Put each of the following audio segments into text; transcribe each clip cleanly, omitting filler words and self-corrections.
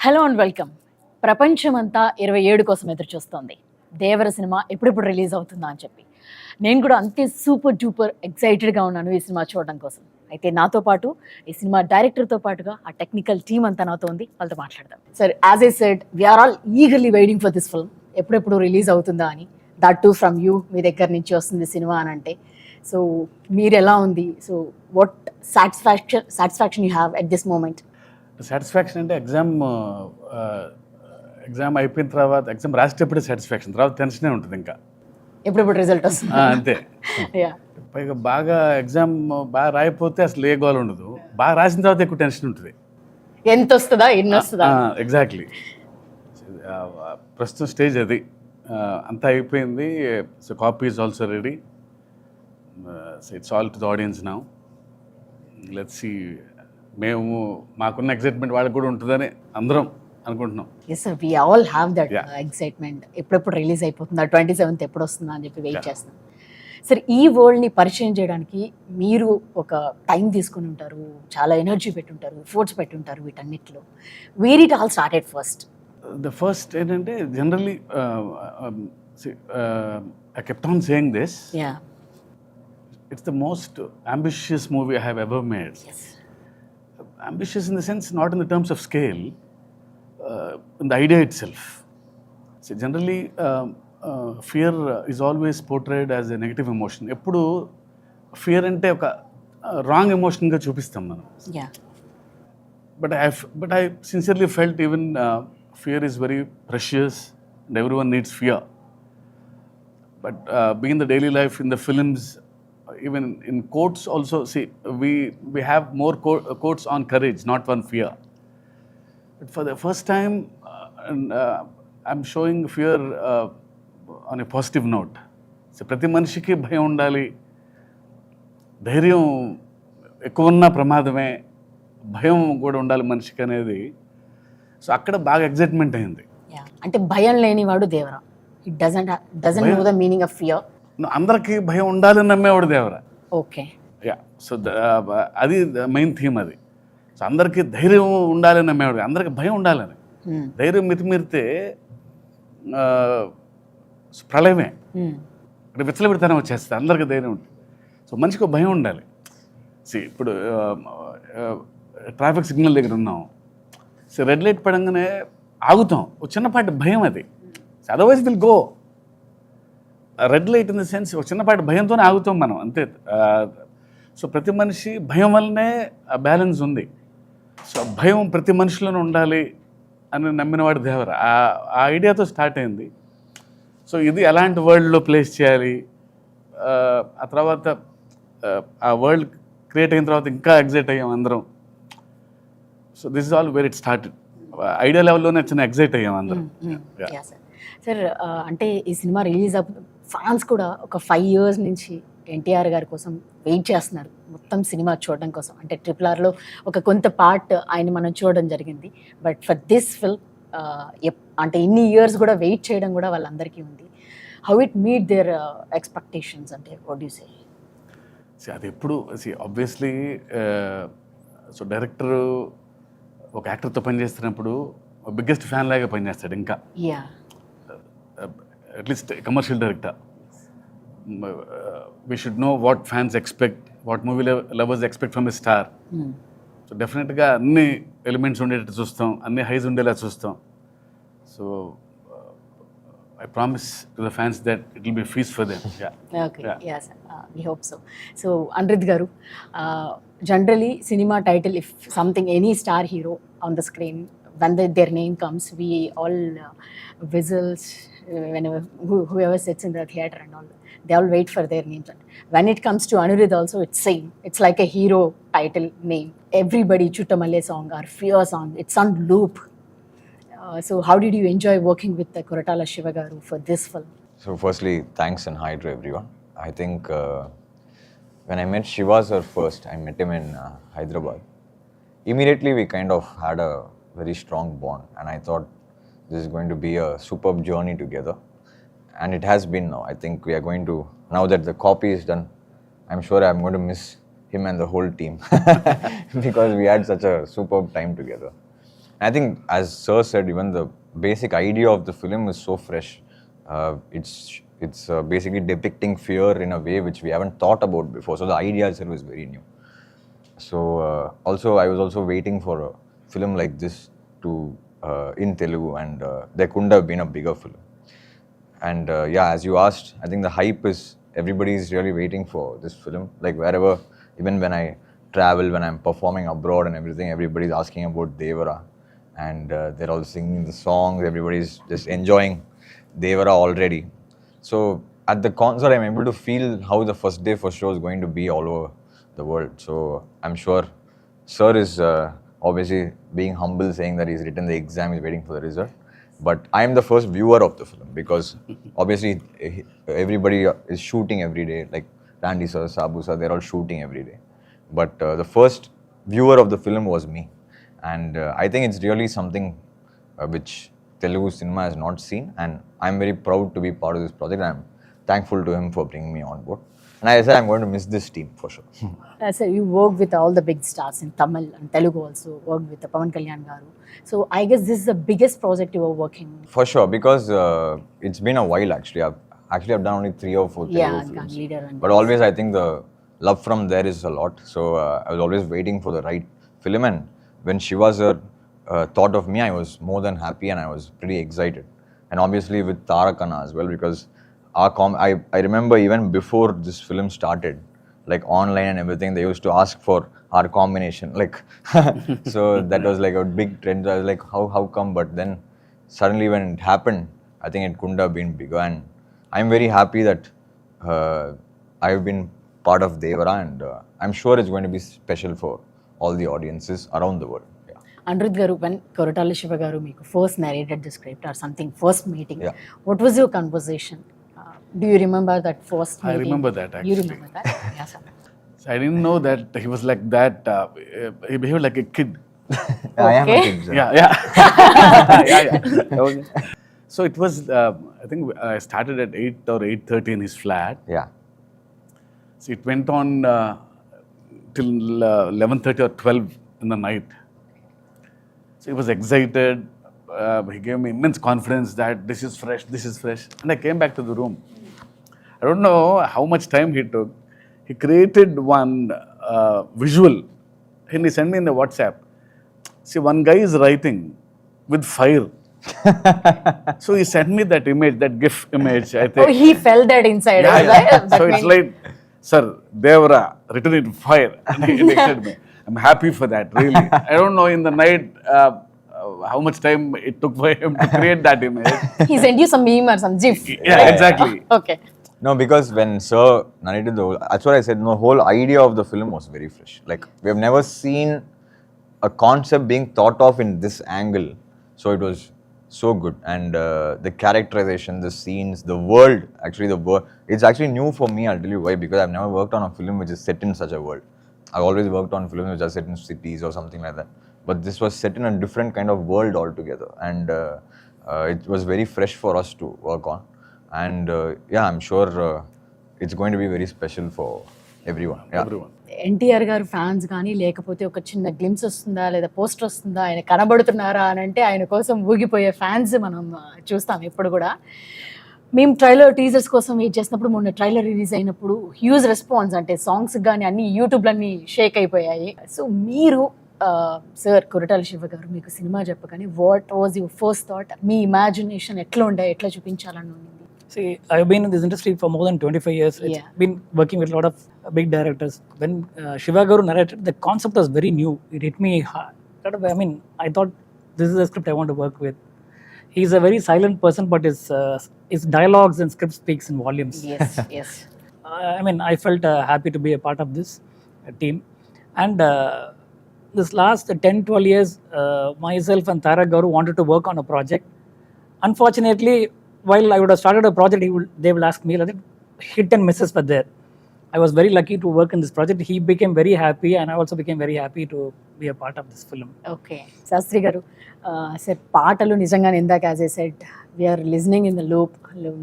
Hello and welcome. ప్రపంచమంతా 27 కోసం ఎదురు చూస్తోంది. దేవర సినిమా ఎప్పుడెప్పుడు రిలీజ్ అవుతుందా అని చెప్పి. నేను కూడా అంతే సూపర్ డూపర్ ఎక్సైటెడ్గా ఉన్నాను ఈ సినిమా చూడడం కోసం. అయితే నాతో పాటు ఈ సినిమా డైరెక్టర్తో పాటుగా ఆ టెక్నికల్ టీమ్ అంతా నాతో ఉంది. వాళ్ళతో మాట్లాడదాం. Sir, as I said, we are all eagerly waiting for this film. ఎప్పుడెప్పుడు రిలీజ్ అవుతుందా అని. దట్ టు ఫ్రమ్ యూ, మీ దగ్గర నుంచి వస్తుంది సినిమా అని అంటే. సో మీరు ఎలా ఉంది? So what satisfaction you have at this moment? Satisfaction అంటే ఎగ్జామ్ అయిపోయిన తర్వాత ఎగ్జామ్ రాసేటప్పుడే సాటిస్ఫాక్షన్, తర్వాత టెన్షనే ఉంటుంది ఇంకా ఎప్పుడెప్పుడు రిజల్ట్ వస్తుంది అంతే. పైగా బాగా ఎగ్జామ్ బాగా రాయిపోతే అసలు ఏ గోల్ ఉండదు, బాగా రాసిన తర్వాత ఎక్కువ టెన్షన్ ఉంటుంది. ఎంత వస్తుందా, ఎన్ని వస్తుందా? ఎగ్జాక్ట్లీ. ప్రస్తుతం స్టేజ్ అది. అంతా అయిపోయింది. So copy is also ready. It's all to the audience now. Let's see. మేము మాకున్న ఎక్సైట్మెంట్ వాళ్ళకి కూడా ఉంటుందని అందరం అనుకుంటున్నాం. Yes sir, we all have that excitement. ఎప్పుడెప్పుడు రిలీజ్ అయిపోతుందా, 27th ఎప్పుడు వస్తుందా అని చెప్పి వెయిట్ చేస్తున్నాం. సార్, ఈ వరల్డ్ని పరిచయం చేయడానికి మీరు ఒక టైం తీసుకుని ఉంటారు, చాలా ఎనర్జీ పెట్టుంటారు, ఎఫర్ట్స్ పెట్టుంటారు వీటన్నిటిలో. Where it all started first? The first ఏంటంటే generally I kept on saying this, it's the most ambitious movie I have ever made. Ambitious in the sense, not in the terms of scale, in the idea itself. So generally, fear is always portrayed as a negative emotion. Eppudu fear ante oka wrong emotion ga chupistam manam. Yeah. But I sincerely felt even fear is very precious and everyone needs fear. But being in the daily life, in the films, even in quotes also, see, we have more quotes on courage, not on fear. But for the first time, I'm showing fear on a positive note. So ప్రతి మనిషికి భయం ఉండాలి, ధైర్యం ఎక్కువ ఉన్న ప్రమాదమే, భయం కూడా ఉండాలి మనిషికి అనేది. సో అక్కడ బాగా ఎగ్జైట్మెంట్ అయింది. అంటే భయం లేనివాడు Devara. It doesn't know the meaning of fear. అందరికీ భయం ఉండాలని నమ్మేవాడు దేవరా. ఓకే. సో అది మెయిన్ థీమ్ అది. సో అందరికీ ధైర్యం ఉండాలని నమ్మేవాడు, అందరికీ భయం ఉండాలని. ధైర్యం మితిమీరితే ప్రళయమే, విచ్చలవిడితనం వచ్చేస్తుంది. అందరికీ ధైర్యం ఉంటుంది. సో మనిషికి భయం ఉండాలి. ఇప్పుడు ట్రాఫిక్ సిగ్నల్ దగ్గర ఉన్నాం, సో రెడ్ లైట్ పడంగానే ఆగుతాం, ఒక చిన్నపాటి భయం అది. Otherwise will go. Red light in the sense ఒక చిన్నపాటి భయంతోనే ఆగుతాం మనం, అంతే. సో ప్రతి మనిషి భయం వల్లనే బ్యాలెన్స్ ఉంది. సో భయం ప్రతి మనిషిలోనే ఉండాలి అని నమ్మినవాడు దేవర. ఆ ఐడియాతో స్టార్ట్ అయింది. సో ఇది ఎలాంటి వరల్డ్లో ప్లేస్ చేయాలి, ఆ తర్వాత ఆ వరల్డ్ క్రియేట్ అయిన తర్వాత ఇంకా ఎగ్జైట్ అయ్యాం అందరం. So this is all where it started. Idea లెవెల్లోనే చిన్న ఎగ్జైట్ అయ్యాం అందరం. సార్, అంటే ఈ సినిమా రిలీజ్ ఫ్యాన్స్ కూడా ఒక 5 years నుంచి ఎన్టీఆర్ గారి కోసం వెయిట్ చేస్తున్నారు, మొత్తం సినిమా చూడడం కోసం. అంటే RRRలో ఒక కొంత పార్ట్ ఆయన మనం చూడడం జరిగింది. బట్ ఫర్ దిస్ ఫిల్మ్ అంటే ఇన్ని ఇయర్స్ కూడా వెయిట్ చేయడం కూడా వాళ్ళందరికీ ఉంది. How it meet there expectations? అంటే వాట్ యు సే? అది ఎప్పుడు ఆబ్వియస్లీ, సో డైరెక్టర్ ఒక యాక్టర్తో పనిచేస్తున్నప్పుడు బిగ్గెస్ట్ ఫ్యాన్ లాగా పనిచేస్తాడు. ఇంకా at least commercial director, we should know what fans expect, what movie lovers expect from a star. So డెఫినెట్గా అన్ని ఎలిమెంట్స్ ఉండేటట్టు చూస్తాం, అన్ని హైస్ ఉండేలా చూస్తాం. So I promise to the fans that it will be a feast for them. Okay. Yes, we hope so. So Anirudh garu, generally cinema title, if something, any star hero on the screen, when their name comes, we all whistles whenever whoever sits in the theater and all, they all wait for their names. When it comes to Anirudh also, it's same. It's like a hero title name. Everybody Chuttamalle song or Fear song, it's on loop. So how did you enjoy working with the Koratala Siva garu for this film? So firstly, thanks and hi to everyone. I think when I met Shiva sir first, I met him in Hyderabad. Immediately we kind of had a very strong bond, and I thought this is going to be a superb journey together, and it has been now. I think we are going to, now that the copy is done, I'm sure I'm going to miss him and the whole team because we had such a superb time together. I think, as Sir said, even the basic idea of the film is so fresh. It's basically depicting fear in a way which we haven't thought about before. So the idea itself is very new. So also I was also waiting for a film like this to in Telugu, and there couldn't have been a bigger film. And yeah, as you asked, I think the hype is, everybody is really waiting for this film. Like wherever, even when I travel, when I'm performing abroad and everything, everybody's asking about Devara, and they're all singing the songs. Everybody's just enjoying Devara already. So at the concert, I'm able to feel how the first day for show is going to be all over the world. So I'm sure Sir is obviously being humble, saying that he's written the exam, he's waiting for the result. But I am the first viewer of the film, because obviously everybody is shooting every day. Like Randy sir, Sabu sir, they're all shooting every day. But the first viewer of the film was me. And I think it's really something which Telugu cinema has not seen. And I'm very proud to be part of this project. I'm thankful to him for bringing me on board. And I said I'm going to miss this team for sure. So you work with all the big stars in Tamil and Telugu also, worked with Pavan Kalyan garu. So I guess this is the biggest project you are working. For sure, because it's been a while actually. I've done only 3 or 4 Telugu Yeah, films. leader and But always I think the love from there is a lot. So I was always waiting for the right film. And when Shiva sir thought of me, I was more than happy, and I was pretty excited. And obviously with Taraka as well, because I remember even before this film started, like online and everything, they used to ask for our combination. Like, so that was like a big trend. I was like, how come? But then suddenly when it happened, I think it couldn't have been bigger. And I'm very happy that I've been part of Devara, and I'm sure it's going to be special for all the audiences around the world. Yeah. Anirudh garu, when Koratala Siva garu meeku first narrated the script or something, first meeting, Yeah. what was your conversation? Do you remember that first meeting? I remember that, You actually. remember that? Yes, sir. So I didn't know that he was like that. He behaved like a kid. I am a Okay. kid, sir. Yeah, yeah. Yeah. So it was, I think I started at 8 or 8:30 in his flat. Yeah. So it went on till 11:30 or 12 in the night. So he was excited. He gave me immense confidence that this is fresh. And I came back to the room. I don't know how much time he took. He created one visual, and he sent me in the WhatsApp. See, one guy is writing with fire. So he sent me that image, that GIF image, I think. Oh, he felt that inside. Yeah, right? yeah. That So it's means- like, sir, Devara, written in fire. And he texted me. I'm happy for that, really. I don't know in the night how much time it took for him to create that image. He sent you some meme or some GIF. Yeah, exactly. Okay. No, because when Sir narrated that's what I said, the whole idea of the film was very fresh. Like, we have never seen a concept being thought of in this angle. So it was so good. And the characterization, the scenes, the world, it's actually new for me, I'll tell you why, because I've never worked on a film which is set in such a world. I've always worked on films which are set in cities or something like that. But this was set in a different kind of world altogether. And it was very fresh for us to work on. And yeah, I'm sure it's going to be very special for everyone. Yeah. Everyone. NTR గారు fans కానీ లేకపోతే ఒక చిన్న glimpse వస్తుందా లేదా poster వస్తుందా, ఆయన కనబడుతున్నారా అని అంటే ఆయన కోసం ఊగిపోయే ఫ్యాన్స్ మనం చూస్తాం ఎప్పుడు కూడా. మేము ట్రైలర్ టీజర్స్ కోసం వెయిట్ చేసినప్పుడు మొన్న ట్రైలర్ రిలీజ్ అయినప్పుడు హ్యూజ్ రెస్పాన్స్, అంటే సాంగ్స్ కానీ అన్ని యూట్యూబ్లన్నీ షేక్ అయిపోయాయి. సో మీరు సార్ కొరటాల శివ గారు మీకు సినిమా చెప్పగానే what was your first thought? Me imagination ఎట్లా ఉండే, ఎట్లా చూపించాలని ఉంది? See, I've been in this industry for more than 25 years. It's Yeah. been working with a lot of big directors. When Shiva Garu narrated, the concept was very new. It hit me hard. I mean, I thought this is a script I want to work with. He's a very silent person, but his dialogues and script speaks in volumes. Yes, yes. I mean, I felt happy to be a part of this team. And this last 10-12 years, myself and Taraka Garu wanted to work on a project. Unfortunately, while I would have started a project, they will ask me, like, hit and misses were there. I was very lucky to work in this project. He became very happy, and I also became very happy to be a part of this film. Okay Shastri garu sir పాటలు నిజంగానే ఇందాక as I said we're listening in the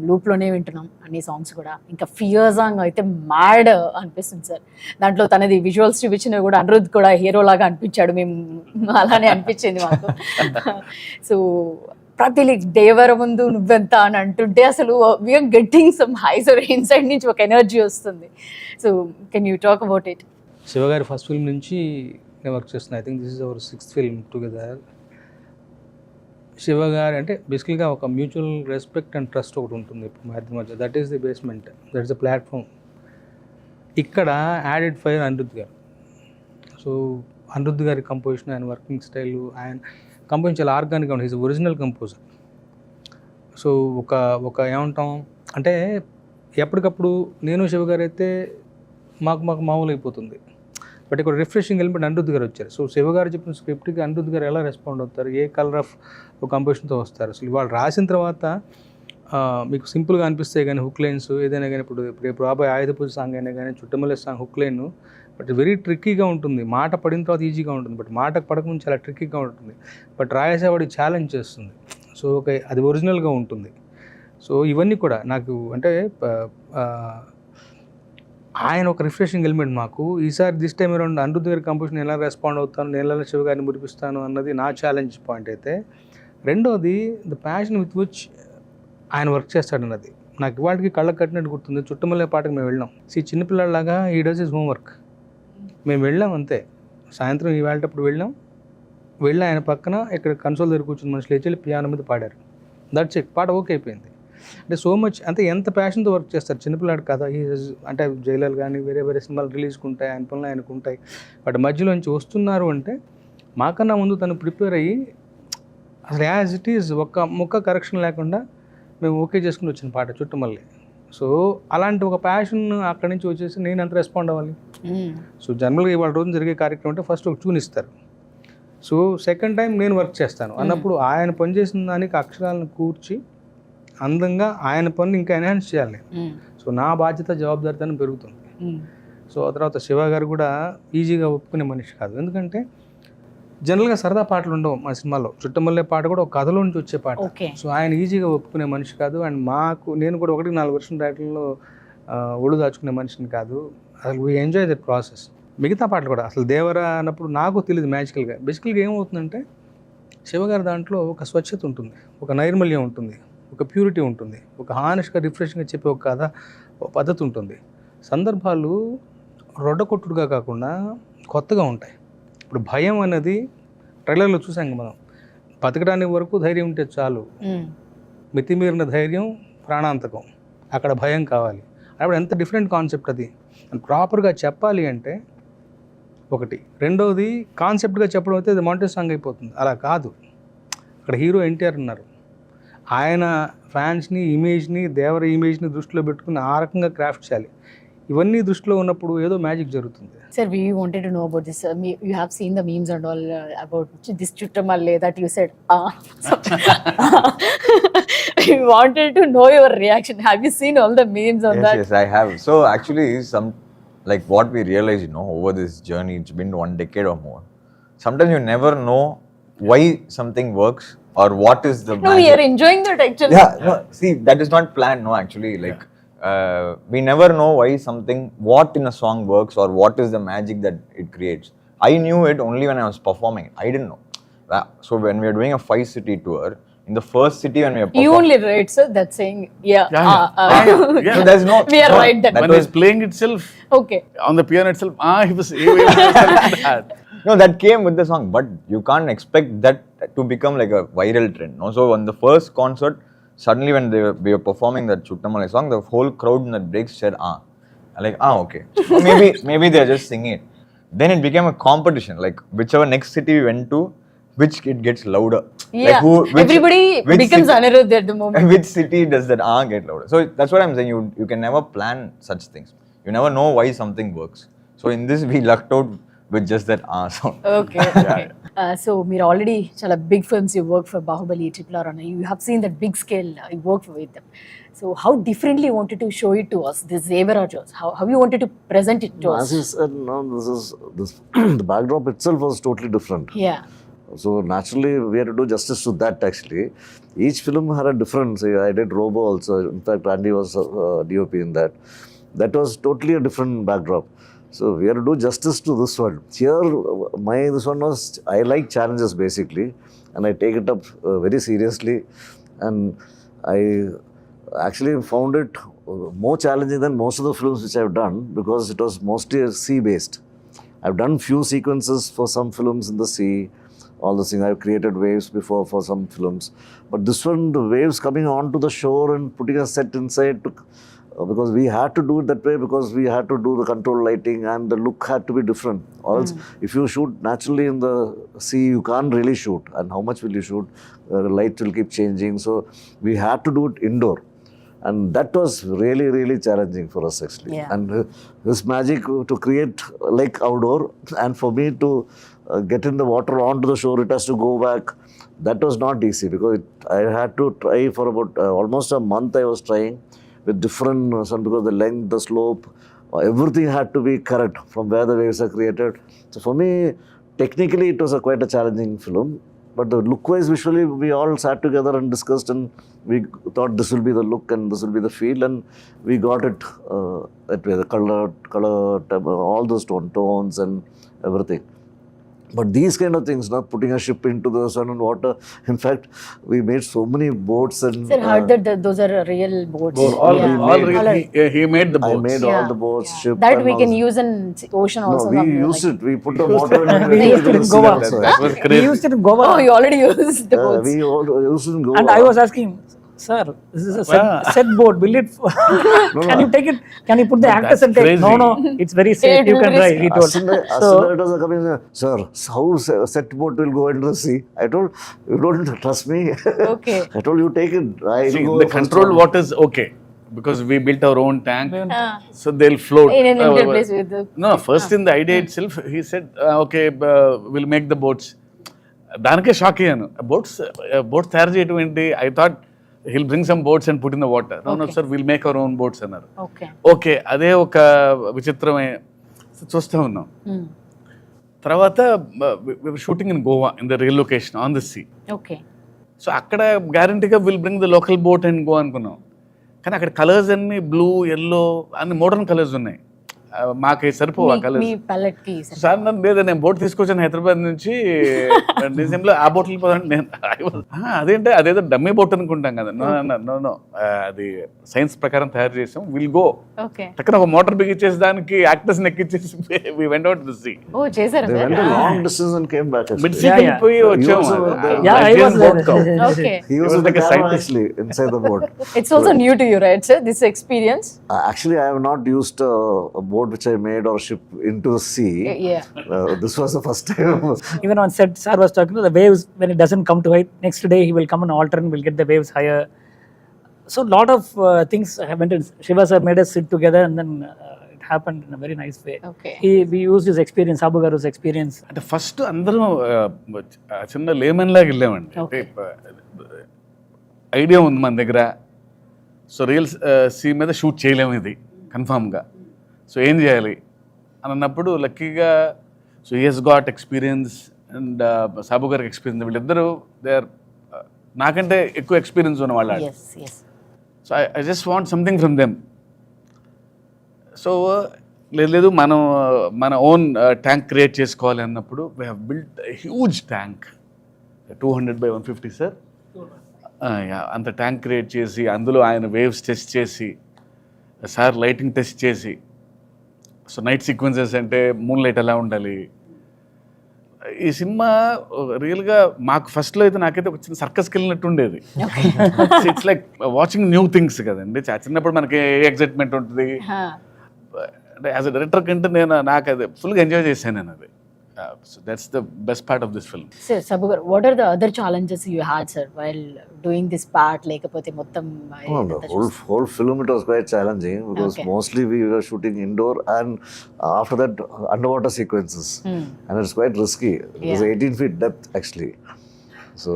లూప్లోనే వింటున్నాం అన్ని songs కూడా. ఇంకా fear song అయితే mad అనిపిస్తుంది సార్. దాంట్లో తనది విజువల్స్ చూపించినవి కూడా అనిరుద్ధ్ కూడా హీరో లాగా అనిపించాడు, మేము అలానే అనిపించింది మాకు. సో ప్రతి దేవర ముందు నువ్వెంత అని అంటుంటే అసలు we are getting some highs or inside నుంచి ఒక ఎనర్జీ వస్తుంది. So can you talk about it? Shiva గారి ఫస్ట్ ఫిల్మ్ నుంచి నేను వర్క్ చేస్తున్నాను. I think this is our 6th film together. Shiva గారు అంటే బేసికల్గా ఒక మ్యూచువల్ రెస్పెక్ట్ అండ్ ట్రస్ట్ ఒకటి ఉంటుంది ఇప్పుడు మా ఇద్దరి మధ్య. That is the basement, that is the platform. ఇక్కడ యాడెడ్ ఫైర్ అనిరుద్ధ్ గారు. సో అనిరుద్ధ్ గారి కంపోజిషన్, ఆయన వర్కింగ్ స్టైల్, ఆయన కంపోజిషన్ చాలా ఆర్గానిక్గా ఉంటుంది. Is original composer. సో ఒక ఏమంటాం అంటే ఎప్పటికప్పుడు నేను శివ గారు అయితే మాకు మామూలు అయిపోతుంది. బట్ ఇక్కడ రిఫ్రెషింగ్ ఎలిమెంట్ అనిరుద్ధ్ గారు వచ్చారు. సో శివ గారు చెప్పిన స్క్రిప్ట్కి అనిరుద్ధ్ గారు ఎలా రెస్పాండ్ అవుతారు, ఏ కలర్ ఆఫ్ కంపోజిషన్తో వస్తారు. అసలు వాళ్ళు రాసిన తర్వాత మీకు సింపుల్గా అనిపిస్తాయి కానీ హుక్ లైన్స్ ఏదైనా కానీ, ఇప్పుడు రేపు రాబోయే ఆయుధ పూజ సాంగ్ అయినా కానీ, Chuttamalle song hook line but very ట్రిక్కీగా ఉంటుంది. మాట పడిన తర్వాత ఈజీగా ఉంటుంది, బట్ మాటకు పడకముందు చాలా ట్రిక్కీగా ఉంటుంది. బట్ రాయేసేవాడి ఛాలెంజ్ చేస్తుంది. సో అది ఒరిజినల్గా ఉంటుంది. సో ఇవన్నీ కూడా నాకు అంటే ఆయన ఒక రిఫ్రెషింగ్ ఎలిమెంట్ మాకు. ఈసారి దిస్ టైం అరౌండ్ అనిరుద్ధ్ గారి కంపోజిషన్ ఎలా రెస్పాండ్ అవుతాను, నేను ఎలా శివ గారిని మురిపిస్తాను అన్నది నా ఛాలెంజ్ పాయింట్ అయితే. రెండోది ద ప్యాషన్ విత్ విచ్ ఆయన వర్క్ చేస్తాడన్నది నాకు ఇవాళకి కళ్ళకు కట్టినట్టు గుర్తుంది. చుట్టమల్లే పాటకు మేము వెళ్ళాం. చిన్నపిల్లలాగా ఈ డస్ ఇస్ హోంవర్క్. మేము వెళ్ళాం అంతే. సాయంత్రం ఇవాళటప్పుడు వెళ్ళి ఆయన పక్కన ఇక్కడ కన్సోల్ దగ్గర కూర్చుని మనుషులు లేచి పియానో మీద పాడారు. That's it. పాట ఓకే అయిపోయింది. అంటే సో మచ్ అంటే ఎంత ప్యాషన్తో వర్క్ చేస్తారు. చిన్నపిల్లాడు కదా, అంటే జైలర్ కానీ వేరే సినిమాలు రిలీజ్కి ఉంటాయి, ఆయన పనులు ఆయనకు ఉంటాయి. బట్ మధ్యలోంచి వస్తున్నారు అంటే మాకన్నా ముందు తను ప్రిపేర్ అయ్యి అసలు యాజ్ ఇట్ ఈజ్ ఒక్క ముక్క కరెక్షన్ లేకుండా మేము ఓకే చేసుకుని వచ్చిన పాట చుట్టమల్లే. సో అలాంటి ఒక ప్యాషన్ అక్కడి నుంచి వచ్చేసి నేను ఎంత రెస్పాండ్ అవ్వాలి. సో జనరల్గా ఇవాళ రోజు జరిగే కార్యక్రమం అంటే ఫస్ట్ ఒక ట్యూన్ ఇస్తారు. సో సెకండ్ టైం నేను వర్క్ చేస్తాను అన్నప్పుడు ఆయన పనిచేసిన దానికి అక్షరాలను కూర్చి అందంగా ఆయన పని ఇంకా ఎన్హాన్స్ చేయాలి నేను. సో నా బాధ్యత జవాబుదారితనం పెరుగుతుంది. సో ఆ తర్వాత శివ గారు కూడా ఈజీగా ఒప్పుకునే మనిషి కాదు. ఎందుకంటే జనరల్గా సరదా పాటలు ఉండవు మా సినిమాలో. చుట్టమల్లే పాట కూడా ఒక కథలో నుంచి వచ్చే పాట. సో ఆయన ఈజీగా ఒప్పుకునే మనిషి కాదు. అండ్ నేను కూడా 1-4 వర్షం రైటర్లో ఒళ్ళు దాచుకునే మనిషిని కాదు. అసలు వీ ఎంజాయ్ దట్ ప్రాసెస్. మిగతా పాటలు కూడా అసలు దేవరా అన్నప్పుడు నాకు తెలియదు మ్యాజికల్గా. బేసికల్గా ఏమవుతుందంటే శివ గారి దాంట్లో ఒక స్వచ్ఛత ఉంటుంది, ఒక నైర్మల్యం ఉంటుంది, ఒక ప్యూరిటీ ఉంటుంది, ఒక హానెస్ట్గా రిఫ్రెషింగ్గా చెప్పే ఒక కథ, ఒక పద్ధతి ఉంటుంది. సందర్భాలు రొడ్డకొట్టుడుగా కాకుండా కొత్తగా ఉంటాయి. ఇప్పుడు భయం అనేది ట్రైలర్లో చూసాం మనం. బతకడానికి వరకు ధైర్యం ఉంటే చాలు, మితిమీరిన ధైర్యం ప్రాణాంతకం, అక్కడ భయం కావాలి. అప్పుడు ఎంత డిఫరెంట్ కాన్సెప్ట్ అది. ప్రాపర్గా చెప్పాలి అంటే ఒకటి. రెండవది కాన్సెప్ట్గా చెప్పడం అయితే అది మాంటేజ్ సాంగ్ అయిపోతుంది. అలా కాదు. అక్కడ హీరో ఎన్టీఆర్ ఉన్నారు. ఆయన ఫ్యాన్స్ని, ఇమేజ్ని, దేవర ఇమేజ్ని దృష్టిలో పెట్టుకుని ఆ రకంగా క్రాఫ్ట్ చేయాలి. ఇవన్నీ దృష్టిలో ఉన్నప్పుడు ఏదో మ్యాజిక్ జరుగుతుంది. Sir, we wanted to know about this. You have seen the memes and all about this chuttamalle that you said. We wanted to know your reaction. Have you seen all the memes on that? Yes, I have. So actually, like what we realized, over this journey, it's been 1 decade or more. Sometimes you never know why something works or what is the No, we are enjoying that actually. Yeah, no, see, that is not planned, no, actually. Like, we never know why what in a song works or what is the magic that it creates. I knew it only when I was performing it. I didn't know. So when we are doing a 5-city tour, in the first city when we are performing... You only write, sir, that's saying, yeah. So there's no... We are right then. When he's playing itself, Okay. on the piano itself, he was that. No, that came with the song, but you can't expect that to become like a viral trend. No? So on the first concert, suddenly when we were performing that Chuttamalle song, the whole crowd in that break said, like, okay. Maybe they're just singing it. Then it became a competition, like whichever next city we went to, which it gets louder. Yeah, like everybody becomes Anirudh at the moment. Which city does that get louder? So that's what I'm saying, you can never plan such things. You never know why something works. So in this, we lucked out with just that sound. Okay, okay. So మీరు already చాలా big films you work for Baahubali triple R you have seen that big scale you work with them. So how differently you wanted to show it to us, this Devara Jaws? How you wanted to present it to us? As you said, no, this the backdrop itself was totally different. Yeah. So naturally, we had to do justice to that actually. Each film had a different, say, I did Robo also. In fact, Andy was DOP in that. That was totally a different backdrop. So we had to do justice to this one. Here, this one was, I like challenges basically. And I take it up very seriously. And I actually found it more challenging than most of the films which I've done because it was mostly sea-based. I've done few sequences for some films in the sea, all the things. I've created waves before for some films. But this one, the waves coming onto the shore and putting a set inside took, because we had to do it that way because we had to do the control lighting and the look had to be different. Or else, if you shoot naturally in the sea, you can't really shoot. And how much will you shoot? The light will keep changing. So we had to do it indoor. And that was really, really challenging for us actually. Yeah. And this magic to create like outdoor and for me to get in the water onto the shore, it has to go back. That was not easy because I had to try for about almost a month. I was trying with different some because the length, the slope, everything had to be correct from where the waves are created. So for me, technically it was quite a challenging film. But the look-wise, visually, we all sat together and discussed, and we thought this will be the look and this will be the feel, and we got it that way. The color, all those tones and everything. But these kind of things, not putting a ship into the sun and water. In fact, we made so many boats and. Sir, heard that those are real boats. All he made the I boats. made all the boats, ship. That and we all can this. use in ocean No, also. we something used like. it. We put the water in We used it in Goa. That was We crazy. used it in Goa. Oh, you already used the boats. We all used it in Goa. And I was asking, sir, this is a set boat. Will it? Can you take it? Can you put the actors and take? crazy. No, it's very safe. You can drive. He told. As soon as it was coming, sir, how set boat will go into the sea? I told, you don't trust me. Okay. I told you take it. I See, will go the first controlled one. waters okay because we built our own tank, so they'll float. In an interplace with the. No, first in the idea itself, he said, okay, we'll make the boats. దానికే shock అయ్యాను. Boats తయారు చేయడం ఏంటి? I thought he'll bring some boats and put in the water. No, sir, we'll make our own boats అన్నారు. Okay, అదే ఒక విచిత్రమైన చూస్తూ ఉన్నాం. తర్వాత shooting in Goa in the real location on the sea. Okay. So అక్కడ గ్యారంటీగా will bring the local boat and go అనుకున్నాం. కానీ అక్కడ కలర్స్ అన్ని బ్లూ, ఎల్లో అన్ని మోడర్న్ కలర్స్ ఉన్నాయి. మాకు సరిపోవు ఆ కలర్స్. మీ palette కి సార్ నన్ను లేదా నేను బోట్ తీసుకొచ్చాను హైదరాబాద్ నుంచి డిసెంబర్లో ఆ బోట్ వెళ్ళిపోతాను నేను. అదేంటే అదేదో డమ్మీ బోట్ అనుకుంటాం కదా. నో అది సైన్స్ ప్రకారం తయారు చేసాం. విల్ గో అక్కడ ఒక మోటార్ బిగించేసి దానికి యాక్టర్స్ ఎక్కించేసి we went out to sea. ఓ చేశారు. They went a long distance and came back. Mid sea వెళ్ళిపోయి వచ్చాము. Yeah, I was there. Okay. He was like like a a scientist. actually inside the boat. It's also new to you, right, sir? This experience. Actually, I have not used a boat which I made or ship into the sea. Yeah. This was the first time. Even on set, sir was talking to the waves when it doesn't come to height. Next day he will come and alter and will get the waves higher. So lot of things happened. Shiva sir made us sit together and then it happened in a very nice way. Okay. We used his experience, Sabu Garu's experience. అంటే first అందరం చిన్న lemon లాగా వెళ్ళామండి. అంటే idea ఉంది మన దగ్గర. So real sea మీద షూట్ చేయలేము ఇది కన్ఫామ్గా. సో ఏం చేయాలి అని అన్నప్పుడు లక్కీగా so he's got experience and Sabu గారికి ఎక్స్పీరియన్స్. వీళ్ళిద్దరూ దే ఆర్ నాకంటే ఎక్కువ ఎక్స్పీరియన్స్ ఉన్న వాళ్ళు. Yes, yes. So I just want something from them. So లేదు మన ఓన్ ట్యాంక్ క్రియేట్ చేసుకోవాలి అన్నప్పుడు we have built huge tank 200x150 sir. అంత ట్యాంక్ క్రియేట్ చేసి అందులో ఆయన వేవ్స్ టెస్ట్ చేసి సార్ లైటింగ్ టెస్ట్ చేసి సో నైట్ సీక్వెన్సెస్ అంటే మూన్ లైట్ ఎలా ఉండాలి. ఈ సినిమా రియల్గా మాకు ఫస్ట్లో అయితే నాకైతే ఒక చిన్న సర్కస్కి వెళ్ళినట్టు ఉండేది. It's like watching new things కదండి. చిన్నప్పుడు మనకి ఎగ్జైట్మెంట్ ఉంటుంది. అంటే యాజ్ అ డైరెక్టర్ కంటే నాకు అది ఫుల్గా ఎంజాయ్ చేశాను నేను. అది So that's the best part of this film. Sir, Sabu garu, what are the other challenges you had, sir, while doing this part? Lekapothe mottam Oh, the whole film it was quite challenging because Okay. mostly we were shooting indoor and after that underwater sequences, and it's quite risky. It was Yeah. 18 feet depth actually. So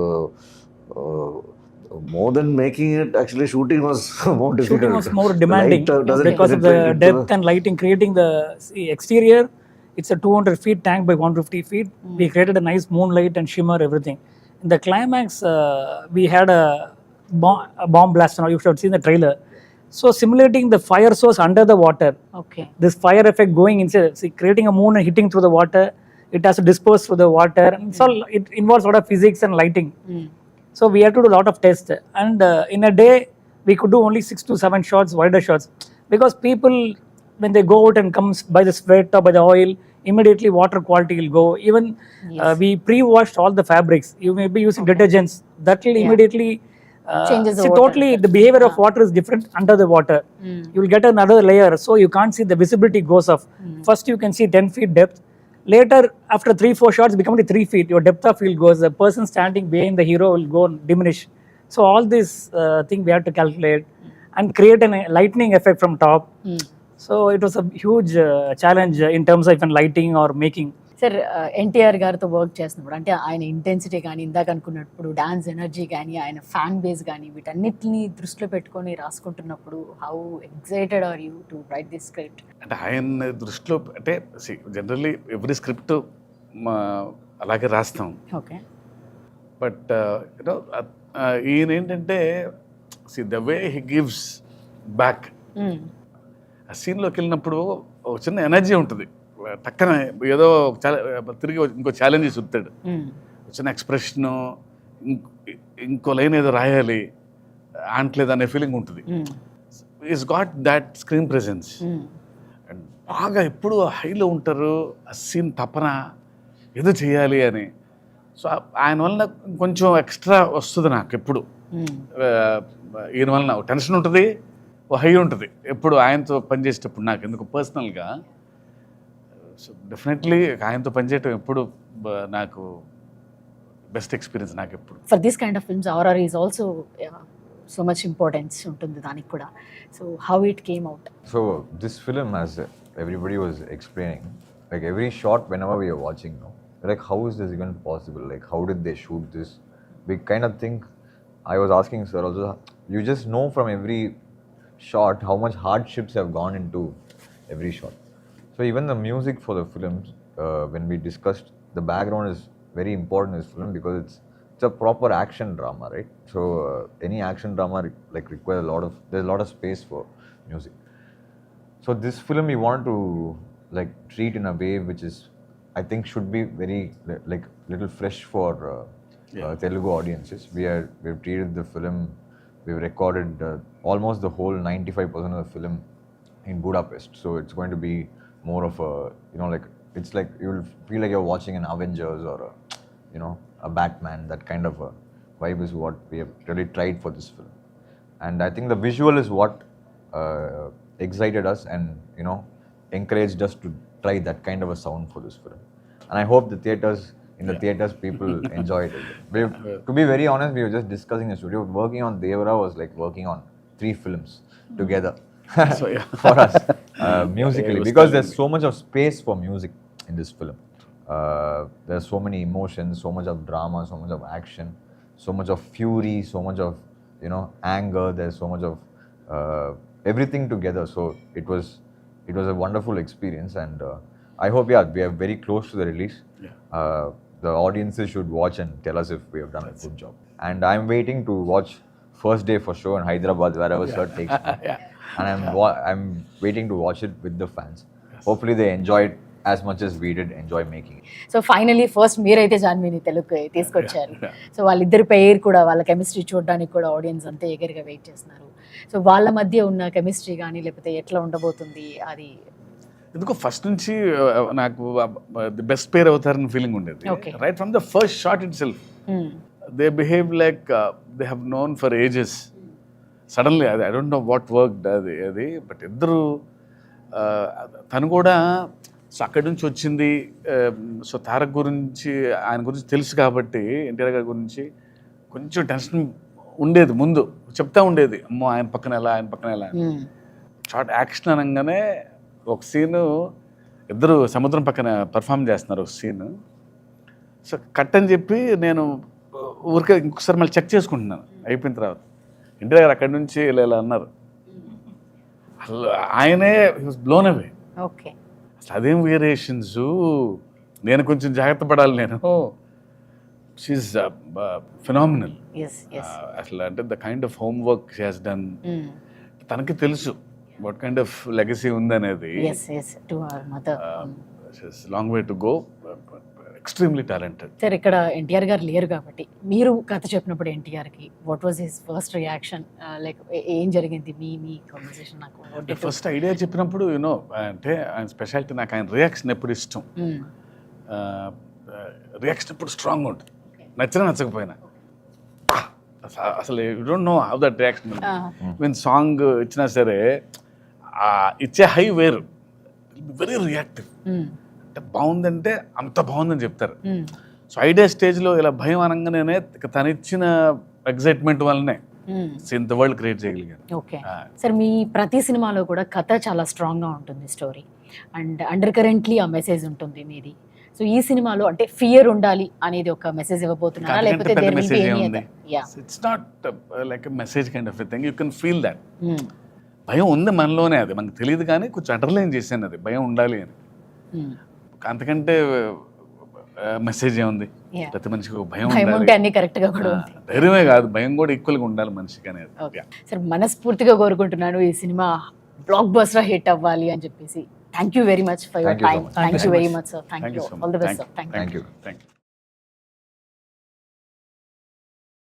more than making it, actually shooting was more difficult. Shooting was more demanding Light, doesn't because of penetrate the into depth and lighting, creating the exterior. It's a 200 feet tank by 150 feet. We created a nice moonlight and shimmer, everything. In the climax, we had a bomb blast. Now you should have seen the trailer. So simulating the fire source under the water, Okay. this fire effect going inside, see, creating a moon and hitting through the water, it has to disperse through the water. And so it involves a lot of physics and lighting. So we had to do a lot of tests, and in a day we could do only 6 to 7 shots, wider shots, because people when they go out and comes by the sweat or by the oil, immediately water quality will go. Even we pre-washed all the fabrics. You may be using detergents that will immediately Changes the see, water. totally the behavior of water is different under the water. You will get another layer, so you can't see, the visibility goes off. First you can see 10 feet depth. Later, after 3-4 shots, become only 3 feet. Your depth of field goes. The person standing behind the hero will go and diminish. So all this thing we had to calculate and create a lightning effect from top. So it was a huge challenge in terms of even lighting or making. Sir NTR గారితో work చేస్తున్నప్పుడు అంటే ఆయన intensity కానీ ఇందాక అనుకున్నప్పుడు dance energy కానీ ఆయన fan base కానీ వీటన్నిటిని దృష్టిలో పెట్టుకొని రాసుకుంటున్నప్పుడు how excited are you to write this script? అంటే ఆయన దృష్టిలో అంటే జనరల్లీ ఎవ్రీ స్క్రిప్ట్ అలాగే రాస్తాం. ఓకే. బట్ యూనో ఈయన ఏంటంటే the way he gives back. ఆ సీన్లోకి వెళ్ళినప్పుడు ఒక చిన్న ఎనర్జీ ఉంటుంది, టక్కన ఏదో తిరిగి ఇంకో ఛాలెంజ్ చూపుతాడు, చిన్న ఎక్స్ప్రెషను, ఇంకో లైన్ ఏదో రాయాలి అంటలేదు అనే ఫీలింగ్ ఉంటుంది. Is got that screen presence and బాగా ఎప్పుడు హైలో ఉంటారు, ఆ సీన్ తపన ఏదో చేయాలి అని. సో ఆయన వలన కొంచెం ఎక్స్ట్రా వస్తుంది నాకు ఎప్పుడు. ఈయన వలన టెన్షన్ ఉంటుంది, ఓ హై ఉంటుంది ఎప్పుడు ఆయనతో పనిచేసేటప్పుడు నాకు ఎందుకు పర్సనల్గా. సో డెఫినెట్లీ ఆయనతో పనిచేయటం ఎప్పుడు నాకు బెస్ట్ ఎక్స్పీరియన్స్ నాకు ఎప్పుడు. For this kind of films RR is also so much importance ఉంటుంది దానికి కూడా. So how it came out? So this film, as everybody was explaining, like every shot whenever we are watching, no, like how is this even possible? Like how did they shoot this? We kind of think, I was asking sir also, you just know from every shot how much hardships have gone into every shot. So even the music for the films, when we discussed, the background is very important in this film because it's a proper action drama, right? So any action drama like requires there's a lot of space for music. So this film we want to like treat in a way which is, I think, should be very like little fresh for Telugu audiences. We've treated the film, we've recorded almost the whole 95% of the film in Budapest. So it's going to be more of a, you know, like it's like you'll feel like you're watching an Avengers or a, you know, a Batman. That kind of a vibe is what we have really tried for this film. And I think the visual is what excited us and, you know, encouraged us to try that kind of a sound for this film. And I hope the theaters people enjoyed it. To be very honest, we were just discussing the studio. Working on Devara was like working on 3 films together. So, yeah. For us, musically, Yeah, because there's so much of space for music in this film. There's so many emotions, so much of drama, so much of action, so much of fury, so much of, you know, anger. There's so much of everything together. So it was a wonderful experience, and I hope we are very close to the release. The audiences should watch and tell us if we have done a good job. And I'm waiting to watch first day for sure in Hyderabad, wherever sir takes me. And I'm waiting to watch it with the fans. Hopefully they enjoy it as much as we did enjoy making it. So finally first మీరైతే జాన్వీని తెలుగుకి తీసుకొచ్చారు. So వాళ్ళిద్దరి పేరు కూడా, వాళ్ళ chemistry చూడడానికి కూడా audience అంతే ఎగరిగా వెయిట్ చేస్తున్నారు. సో వాళ్ళ మధ్య ఉన్న కెమిస్ట్రీ కానీ లేకపోతే ఎట్లా ఉండబోతుంది అది ఎందుకో ఫస్ట్ నుంచి నాకు ది బెస్ట్ పేర్ అవుతారని ఫీలింగ్ ఉండేది. Right from the first shot itself they behave like they have known for ages. Suddenly అది I don't know what work అది బట్ ఇద్దరు తను కూడా సో అక్కడి నుంచి వచ్చింది. సో తారక్ గురించి, ఆయన గురించి తెలుసు కాబట్టి, ఎన్టీఆర్ గారి గురించి కొంచెం టెన్షన్ ఉండేది. ముందు చెప్తా ఉండేది, అమ్మో ఆయన పక్కన ఎలా, ఆయన పక్కన ఎలా. షార్ట్ యాక్షన్ అనగానే ఒక సీను ఇద్దరు సముద్రం పక్కన పర్ఫామ్ చేస్తున్నారు ఒక సీన్. సో కట్ అని చెప్పి నేను ఊరికే ఇంకొకసారి మళ్ళీ చెక్ చేసుకుంటున్నాను అయిపోయిన తర్వాత. ఎన్టీఆర్ గారు అక్కడి నుంచి ఇలా అన్నారు, అసలు ఆయనే బ్లోన్ అవే. ఓకే, అసలు అదేం వేరియేషన్స్, నేను కొంచెం జాగ్రత్త పడాలి. నేను షీఈస్ ఫినామినల్. అసలు అంటే the kind of homework she has done. తనకి తెలుసు వాట్ కైండ్ ఆఫ్ లెగసీ ఉందనేది. Long way to go, extremely talented. Sir ఇక్కడ ఎన్టీఆర్ గారు లేరు కాబట్టి మీరు కథ చెప్పినప్పుడు ఎన్టీఆర్కి what was his first reaction, like ఏం జరిగింది మీ కాన్వర్సేషన్? నాకు ఫస్ట్ ఐడియా చెప్పినప్పుడు యూనో అంటే ఆయన స్పెషాలిటీ, నాకు ఆయన రియాక్షన్ ఎప్పుడు ఇష్టం. రియాక్షన్ ఎప్పుడు స్ట్రాంగ్ ఉంటుంది, నచ్చినా నచ్చకపోయినా. అసలు you don't know how that reaction. Mean song ఇచ్చినా సరే ఇచ్చే హై వేరు, వెరీ రియాక్టివ్. అంటే బాగుందంటే అంత బాగుందని చెప్తారు. సో ఐడియా స్టేజ్లో ఇలా భయం అనగానే తను ఇచ్చిన ఎగ్జైట్మెంట్ వల్లనే ఇంత వరల్డ్ క్రియేట్ చేయగలిగాను. ఓకే సార్, మీ ప్రతి సినిమాలో కూడా కథ చాలా స్ట్రాంగ్గా ఉంటుంది, స్టోరీ అండ్ అండర్ కరెంట్లీ ఆ మెసేజ్ ఉంటుంది మీది. సో ఈ సినిమాలో అంటే ఫియర్ ఉండాలి అనేది ఒక మెసేజ్ ఇవ్వబోతున్నారా, లేకపోతే it's not like message kind of thing, you can feel that. భయం ఉంది మనలోనే, అది మనకు తెలియదు కానీ కొంచెం అండర్లైన్ చేశాను అది భయం ఉండాలి అని. అంతకంటే మెసేజ్ ఏముంది, ప్రతి మనిషికి ఒక భయం ఉండాలి. ధైర్యమే కాదు, భయం కూడా ఈక్వల్గా ఉండాలి మనిషికి అనేది. సార్ మనస్ఫూర్తిగా కోరుకుంటున్నాను ఈ సినిమా బ్లాక్ బస్టర్ హిట్ అవ్వాలి అని చెప్పేసి. Thank you very much for your time. Thank you very much sir. Thank you. All the best sir. Thank you.